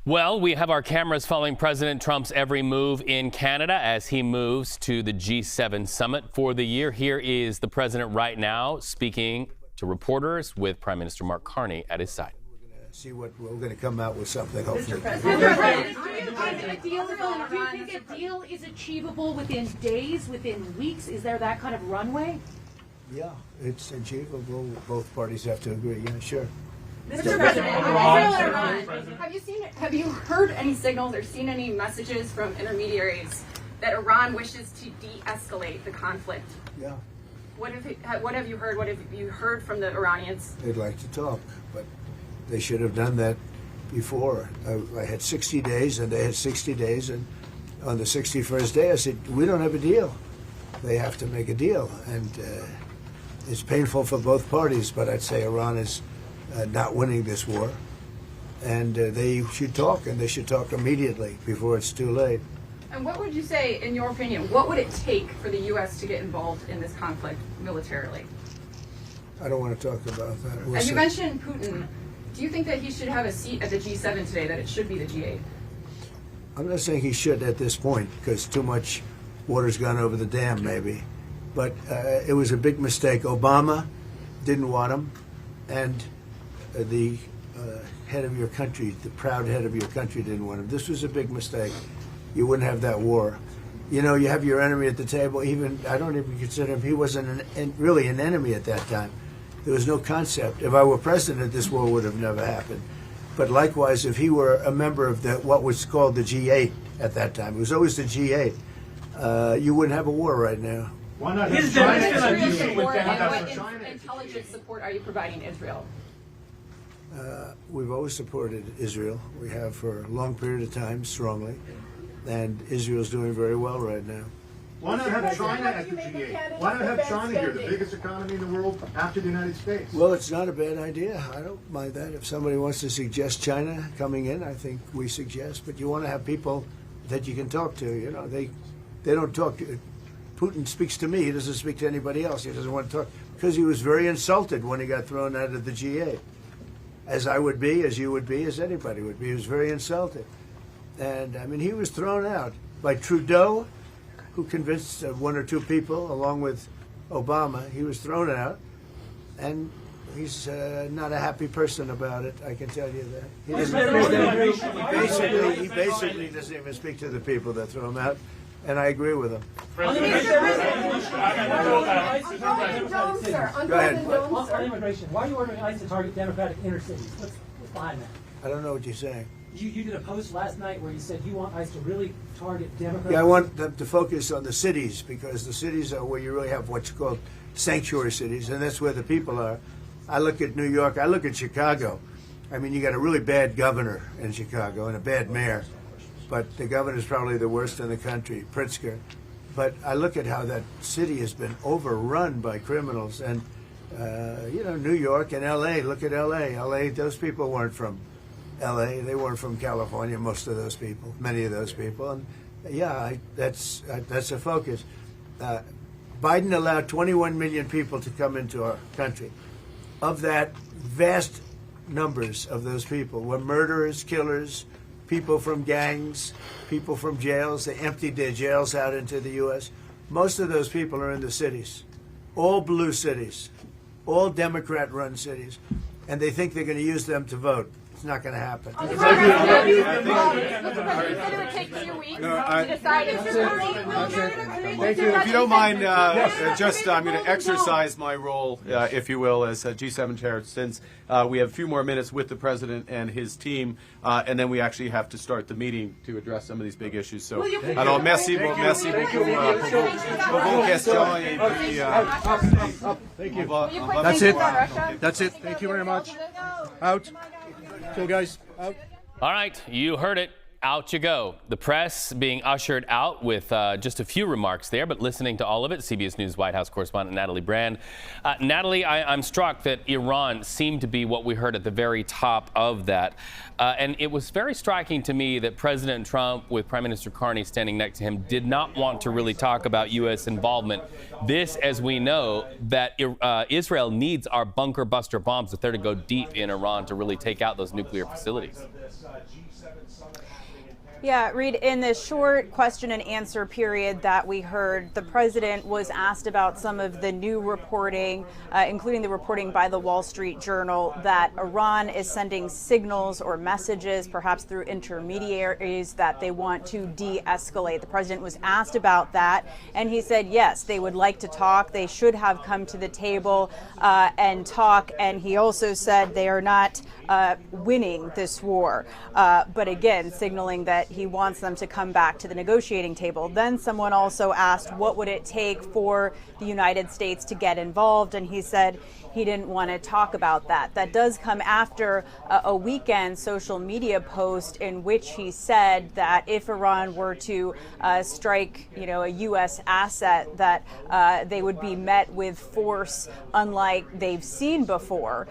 Well, we have our cameras following President Trump's every move in Canada as he moves to the G7 summit for the year. Here is the president right now speaking to reporters with Prime Minister Mark Carney at his side. See what we're going to come out with something, hopefully. Do you think a deal is achievable within days, within weeks? Is there that kind of runway? Yeah, it's achievable. Both parties have to agree. Yeah, sure. Mr. President, have you heard any signals or seen any messages from intermediaries that Iran wishes to de-escalate the conflict? Yeah. What have you heard? What have you heard from the Iranians? They'd like to talk, but they should have done that before. I had 60 days, and they had 60 days, and on the 61st day, I said, we don't have a deal. They have to make a deal, and it's painful for both parties, but I'd say Iran is not winning this war, and they should talk, and they should talk immediately before it's too late. And what would you say, in your opinion, what would it take for the U.S. to get involved in this conflict militarily? I don't want to talk about that. As you mentioned Putin, do you think that he should have a seat at the G7 today, that it should be the G8? I'm not saying he should at this point, because too much water's gone over the dam, maybe. But it was a big mistake. Obama didn't want him, and the head of your country, the proud head of your country, didn't want him. This was a big mistake. You wouldn't have that war. You know, you have your enemy at the table. Even I don't even consider him. He wasn't really an enemy at that time. There was no concept. If I were president, this war would have never happened. But likewise, if he were a member of what was called the G8 at that time, it was always the G8, you wouldn't have a war right now. Why not? What intelligence support are you providing Israel? We've always supported Israel. We have for a long period of time, strongly. And Israel's doing very well right now. Why not have China at the G8? Why not have China here, the biggest economy in the world after the United States? Well, it's not a bad idea. I don't mind that. If somebody wants to suggest China coming in, I think we suggest. But you want to have people that you can talk to. You know, they don't talk to. Putin speaks to me. He doesn't speak to anybody else. He doesn't want to talk because he was very insulted when he got thrown out of the G8. As I would be, as you would be, as anybody would be. He was very insulted. And, I mean, he was thrown out by Trudeau, who convinced one or two people, along with Obama. He was thrown out, and he's not a happy person about it, I can tell you that. He basically doesn't even speak to the people that throw him out, and I agree with him. Go ahead. On immigration, why are you ordering ICE to target Democratic inner cities? What's behind that? I don't know what you're saying. You did a post last night where you said you want ICE to really target Democrats. Yeah, I want them to focus on the cities, because the cities are where you really have what's called sanctuary cities, and that's where the people are. I look at New York, I look at Chicago. I mean, you got a really bad governor in Chicago and a bad mayor, but the governor's probably the worst in the country, Pritzker. But I look at how that city has been overrun by criminals, and you know, New York and L.A., look at L.A. L.A., those people weren't from L.A., they weren't from California, most of those people, many of those people. And yeah, that's a focus. Biden allowed 21 million people to come into our country. Of that, vast numbers of those people were murderers, killers, people from gangs, people from jails. They emptied their jails out into the U.S. Most of those people are in the cities, all blue cities, all Democrat-run cities, and they think they're going to use them to vote. It's not going to happen. You said it would take 2 weeks to decide if Thank you. If you don't mind, I'm going to exercise my role, if you will, as G7 chair, since we have a few more minutes with the president and his team, and then we actually have to start the meeting to address some of these big issues. So, alors merci beaucoup pour vos questions. Thank you. That's it. That's it. Thank you very much. Out. Go, guys. Out. All right, you heard it. out you go. The press being ushered out with just a few remarks there, but listening to all of it, CBS News White House correspondent Natalie Brand. Natalie, I'm struck that Iran seemed to be what we heard at the very top of that. And it was very striking to me that President Trump, with Prime Minister Carney standing next to him, did not want to really talk about U.S. involvement. This, as we know, that Israel needs our bunker buster bombs if they're to go deep in Iran to really take out those nuclear facilities. Yeah, Reed, in this short question and answer period that we heard, the president was asked about some of the new reporting, including the reporting by the Wall Street Journal, that Iran is sending signals or messages, perhaps through intermediaries, that they want to de-escalate. The president was asked about that, and he said, yes, they would like to talk. They should have come to the table and talk. And he also said they are not winning this war, but again, signaling that he wants them to come back to the negotiating table. Then someone also asked what would it take for the United States to get involved, and he said he didn't want to talk about that. That does come after a weekend social media post in which he said that if Iran were to strike, a U.S. asset, that they would be met with force unlike they've seen before.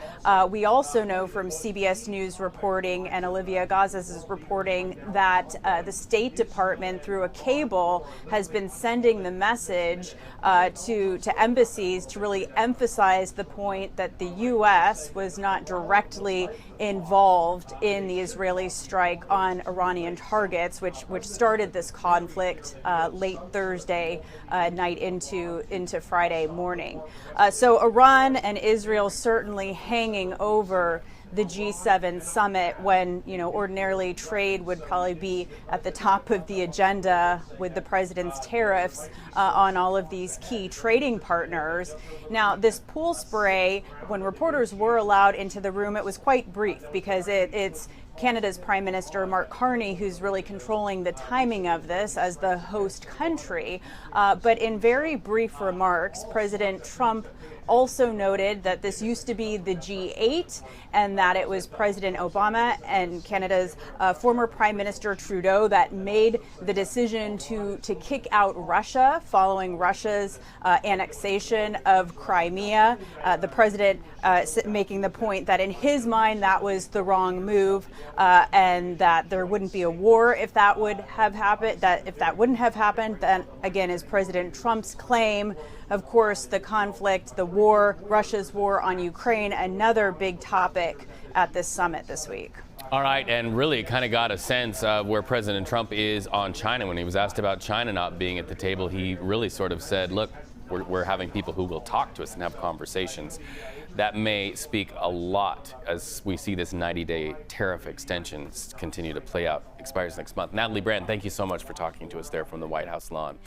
We also know from CBS News reporting and Olivia Gazas' reporting that the State Department, through a cable, has been sending the message to embassies to really emphasize the point that the U.S. was not directly involved in the Israeli strike on Iranian targets, which started this conflict late Thursday night into Friday morning. So Iran and Israel certainly hanging over the G7 summit when, ordinarily trade would probably be at the top of the agenda with the president's tariffs on all of these key trading partners. Now, this pool spray, when reporters were allowed into the room, it was quite brief because it's Canada's Prime Minister Mark Carney who's really controlling the timing of this as the host country. But in very brief remarks, President Trump also noted that this used to be the G8 and that it was President Obama and Canada's former Prime Minister Trudeau that made the decision to kick out Russia following Russia's annexation of Crimea. The president making the point that in his mind that was the wrong move and that there wouldn't be a war if that would have happened. That if that wouldn't have happened, then again is President Trump's claim. Of course, the conflict, the war, Russia's war on Ukraine, another big topic at this summit this week. All right, and really kind of got a sense of where President Trump is on China. When he was asked about China not being at the table, he really sort of said, look, we're having people who will talk to us and have conversations. That may speak a lot as we see this 90-day tariff extension continue to play out. Expires next month. Natalie Brand, thank you so much for talking to us there from the White House lawn.